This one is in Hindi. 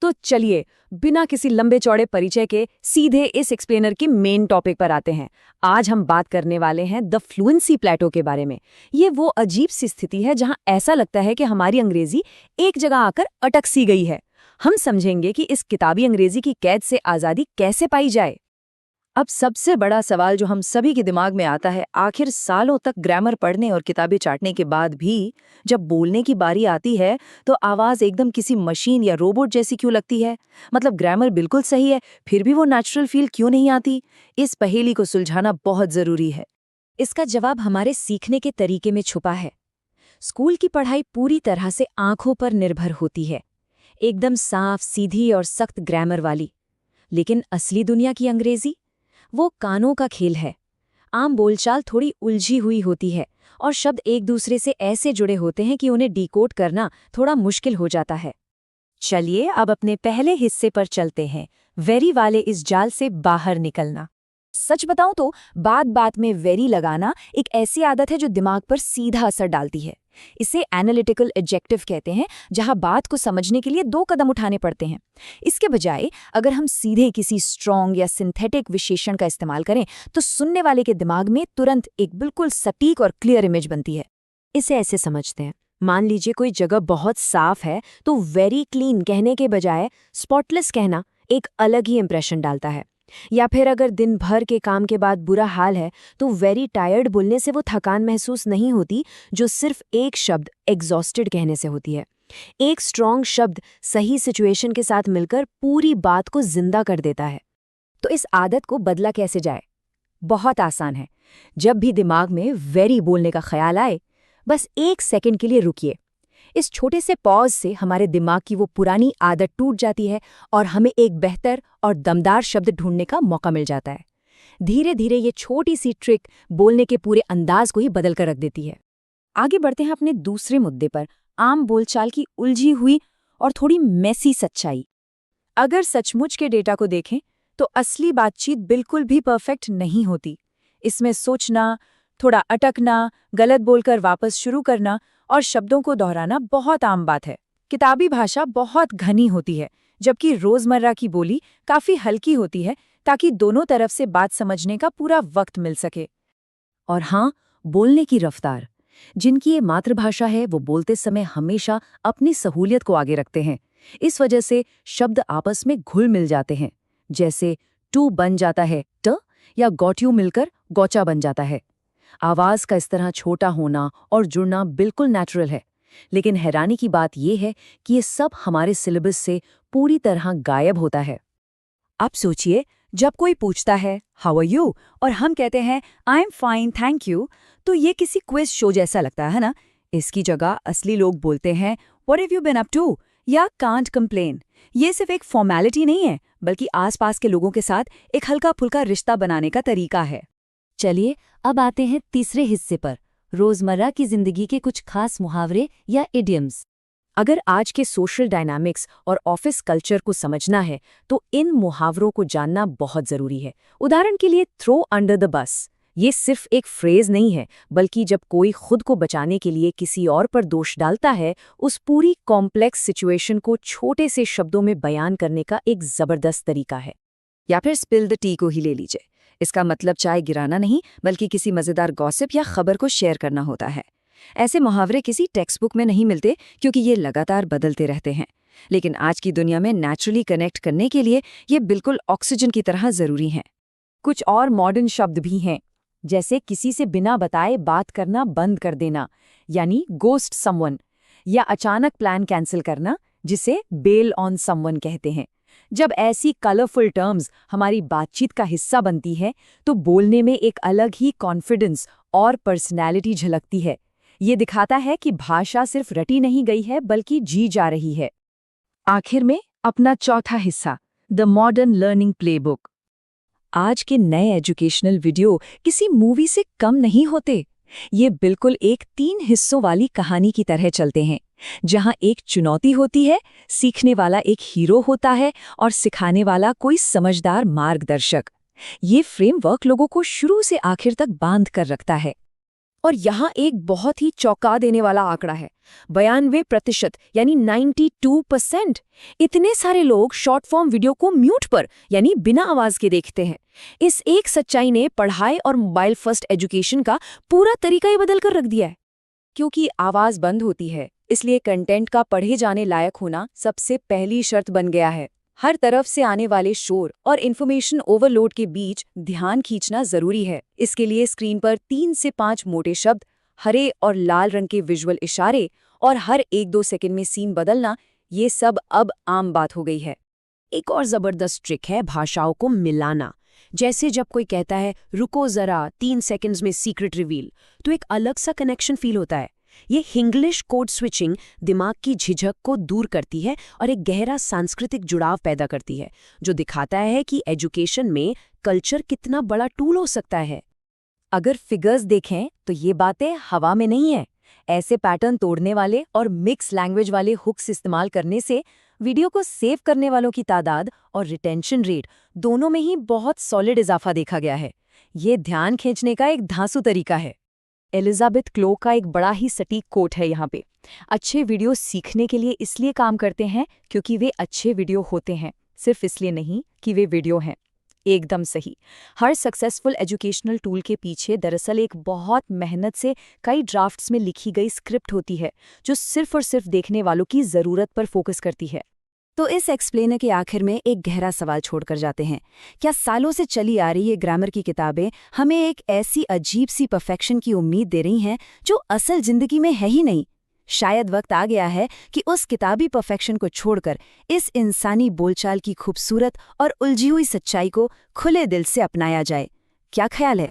तो चलिए बिना किसी लंबे चौड़े परिचय के सीधे इस एक्सप्लेनर की मेन टॉपिक पर आते हैं। आज हम बात करने वाले हैं द फ्लुएंसी प्लेटो के बारे में। ये वो अजीब सी स्थिति है जहां ऐसा लगता है कि हमारी अंग्रेजी एक जगह आकर अटक सी गई है। हम समझेंगे कि इस किताबी अंग्रेजी की कैद से आज़ादी कैसे पाई जाए। अब सबसे बड़ा सवाल जो हम सभी के दिमाग में आता है, आखिर सालों तक ग्रामर पढ़ने और किताबें चाटने के बाद भी जब बोलने की बारी आती है तो आवाज एकदम किसी मशीन या रोबोट जैसी क्यों लगती है? मतलब ग्रामर बिल्कुल सही है, फिर भी वो नेचुरल फील क्यों नहीं आती? इस पहेली को सुलझाना बहुत जरूरी है। इसका जवाब हमारे सीखने के तरीके में छुपा है। स्कूल की पढ़ाई पूरी तरह से आंखों पर निर्भर होती है, एकदम साफ, सीधी और सख्त ग्रामर वाली। लेकिन असली दुनिया की अंग्रेजी वो कानों का खेल है। आम बोलचाल थोड़ी उलझी हुई होती है और शब्द एक दूसरे से ऐसे जुड़े होते हैं कि उन्हें डिकोड करना थोड़ा मुश्किल हो जाता है। चलिए अब अपने पहले हिस्से पर चलते हैं, वेरी वाले इस जाल से बाहर निकलना। सच बताऊं तो बात बात में वेरी लगाना एक ऐसी आदत है जो दिमाग पर सीधा असर डालती है। इसे एनालिटिकल एडजेक्टिव कहते हैं, जहां बात को समझने के लिए 2 कदम उठाने पड़ते हैं। इसके बजाय अगर हम सीधे किसी स्ट्रॉन्ग या सिंथेटिक विशेषण का इस्तेमाल करें तो सुनने वाले के दिमाग में तुरंत एक बिल्कुल सटीक और क्लियर इमेज बनती है। इसे ऐसे समझते हैं, मान लीजिए कोई जगह बहुत साफ है तो वेरी क्लीन कहने के बजाय स्पॉटलेस कहना एक अलग ही इंप्रेशन डालता है। या फिर अगर दिन भर के काम के बाद बुरा हाल है तो वेरी टायर्ड बोलने से वो थकान महसूस नहीं होती जो सिर्फ एक शब्द एग्जॉस्टेड कहने से होती है। एक स्ट्रॉन्ग शब्द सही सिचुएशन के साथ मिलकर पूरी बात को जिंदा कर देता है। तो इस आदत को बदला कैसे जाए? बहुत आसान है। जब भी दिमाग में वेरी बोलने का ख्याल आए, बस 1 सेकंड के लिए रुकिए। इस छोटे से पॉज से हमारे दिमाग की वो पुरानी आदत टूट जाती है और हमें एक बेहतर और दमदार शब्द ढूंढने का मौका मिल जाता है। धीरे धीरे ये छोटी सी ट्रिक बोलने के पूरे अंदाज को ही बदल कर रख देती है। आगे बढ़ते हैं अपने दूसरे मुद्दे पर, आम बोलचाल की उलझी हुई और थोड़ी मैसी सच्चाई। अगर सचमुच के डेटा को देखें तो असली बातचीत बिल्कुल भी परफेक्ट नहीं होती। इसमें सोचना, थोड़ा अटकना, गलत बोलकर वापस शुरू करना और शब्दों को दोहराना बहुत आम बात है। किताबी भाषा बहुत घनी होती है, जबकि रोजमर्रा की बोली काफी हल्की होती है, ताकि दोनों तरफ से बात समझने का पूरा वक्त मिल सके। और हाँ, बोलने की रफ्तार। जिनकी ये मातृभाषा है वो बोलते समय हमेशा अपनी सहूलियत को आगे रखते हैं। इस वजह से शब्द आपस में घुल मिल जाते हैं। जैसे टू बन जाता है ट या गॉट यू मिलकर गौचा बन जाता है। आवाज का इस तरह छोटा होना और जुड़ना बिल्कुल नेचुरल है। लेकिन हैरानी की बात यह है कि ये सब हमारे सिलेबस से पूरी तरह गायब होता है। अब सोचिए, जब कोई पूछता है हाउ आर यू और हम कहते हैं I am fine thank you, तो ये किसी क्विज शो जैसा लगता है ना। इसकी जगह असली लोग बोलते हैं what have you been up to या कांट कंप्लेन। ये सिर्फ एक फॉर्मेलिटी नहीं है, बल्कि आसपास के लोगों के साथ एक हल्का फुल्का रिश्ता बनाने का तरीका है। चलिए अब आते हैं तीसरे हिस्से पर, रोजमर्रा की जिंदगी के कुछ खास मुहावरे या इडियम्स। अगर आज के सोशल डायनामिक्स और ऑफिस कल्चर को समझना है तो इन मुहावरों को जानना बहुत जरूरी है। उदाहरण के लिए थ्रो अंडर द बस, ये सिर्फ एक फ्रेज नहीं है, बल्कि जब कोई खुद को बचाने के लिए किसी और पर दोष डालता है, उस पूरी कॉम्प्लेक्स सिचुएशन को छोटे से शब्दों में बयान करने का एक जबरदस्त तरीका है। या फिर स्पिल द टी को ही ले लीजिए। इसका मतलब चाय गिराना नहीं, बल्कि किसी मजेदार गॉसिप या खबर को शेयर करना होता है। ऐसे मुहावरे किसी टेक्स्ट बुक में नहीं मिलते, क्योंकि ये लगातार बदलते रहते हैं। लेकिन आज की दुनिया में नेचुरली कनेक्ट करने के लिए ये बिल्कुल ऑक्सीजन की तरह जरूरी हैं। कुछ और मॉडर्न शब्द भी हैं, जैसे किसी से बिना बताए बात करना बंद कर देना, यानी गोस्ट समवन, या अचानक प्लान कैंसिल करना, जिसे बेल ऑन समवन कहते हैं। जब ऐसी कलरफुल टर्म्स हमारी बातचीत का हिस्सा बनती है तो बोलने में एक अलग ही कॉन्फिडेंस और पर्सनैलिटी झलकती है। ये दिखाता है कि भाषा सिर्फ रटी नहीं गई है, बल्कि जी जा रही है। आखिर में अपना चौथा हिस्सा, द मॉडर्न लर्निंग प्लेबुक। आज के नए एजुकेशनल वीडियो किसी मूवी से कम नहीं होते। ये बिल्कुल एक 3 हिस्सों वाली कहानी की तरह चलते हैं, जहां एक चुनौती होती है, सीखने वाला एक हीरो होता है और सिखाने वाला कोई समझदार मार्गदर्शक। ये फ्रेमवर्क लोगों को शुरू से आखिर तक बांध कर रखता है। और यहाँ एक बहुत ही चौंका देने वाला आंकड़ा है, 92% यानी 92%। इतने सारे लोग शॉर्ट फॉर्म वीडियो को म्यूट पर यानी बिना आवाज के देखते हैं। इस एक सच्चाई ने पढ़ाई और मोबाइल फर्स्ट एजुकेशन का पूरा तरीका ही बदल कर रख दिया है। क्योंकि आवाज बंद होती है, इसलिए कंटेंट का पढ़े जाने लायक होना सबसे पहली शर्त बन गया है। हर तरफ से आने वाले शोर और इन्फॉर्मेशन ओवरलोड के बीच ध्यान खींचना जरूरी है। इसके लिए स्क्रीन पर 3 से 5 मोटे शब्द, हरे और लाल रंग के विजुअल इशारे और हर 1-2 सेकंड में सीन बदलना, ये सब अब आम बात हो गई है। एक और जबरदस्त ट्रिक है भाषाओं को मिलाना। जैसे जब कोई कहता है रुको जरा 3 सेकंड्स में सीक्रेट रिवील, तो एक अलग सा कनेक्शन फील होता है। ये हिंग्लिश कोड स्विचिंग दिमाग की झिझक को दूर करती है और एक गहरा सांस्कृतिक जुड़ाव पैदा करती है, जो दिखाता है कि एजुकेशन में कल्चर कितना बड़ा टूल हो सकता है। अगर फिगर्स देखें तो ये बातें हवा में नहीं है। ऐसे पैटर्न तोड़ने वाले और मिक्स लैंग्वेज वाले हुक्स इस्तेमाल करने से वीडियो को सेव करने वालों की तादाद और रिटेंशन रेट दोनों में ही बहुत सॉलिड इजाफा देखा गया है। ये ध्यान खींचने का एक धांसू तरीका है। एलिजाबेथ क्लो का एक बड़ा ही सटीक कोट है यहाँ पे, अच्छे वीडियो सीखने के लिए इसलिए काम करते हैं क्योंकि वे अच्छे वीडियो होते हैं, सिर्फ इसलिए नहीं कि वे वीडियो हैं। एकदम सही। हर सक्सेसफुल एजुकेशनल टूल के पीछे दरअसल एक बहुत मेहनत से कई ड्राफ्ट्स में लिखी गई स्क्रिप्ट होती है, जो सिर्फ और सिर्फ देखने वालों की ज़रूरत पर फोकस करती है। तो इस एक्सप्लेनर के आखिर में एक गहरा सवाल छोड़कर जाते हैं। क्या सालों से चली आ रही ये ग्रामर की किताबें हमें एक ऐसी अजीब सी परफेक्शन की उम्मीद दे रही हैं जो असल जिंदगी में है ही नहीं? शायद वक्त आ गया है कि उस किताबी परफेक्शन को छोड़कर इस इंसानी बोलचाल की खूबसूरत और उलझी हुई सच्चाई को खुले दिल से अपनाया जाए। क्या ख्याल है?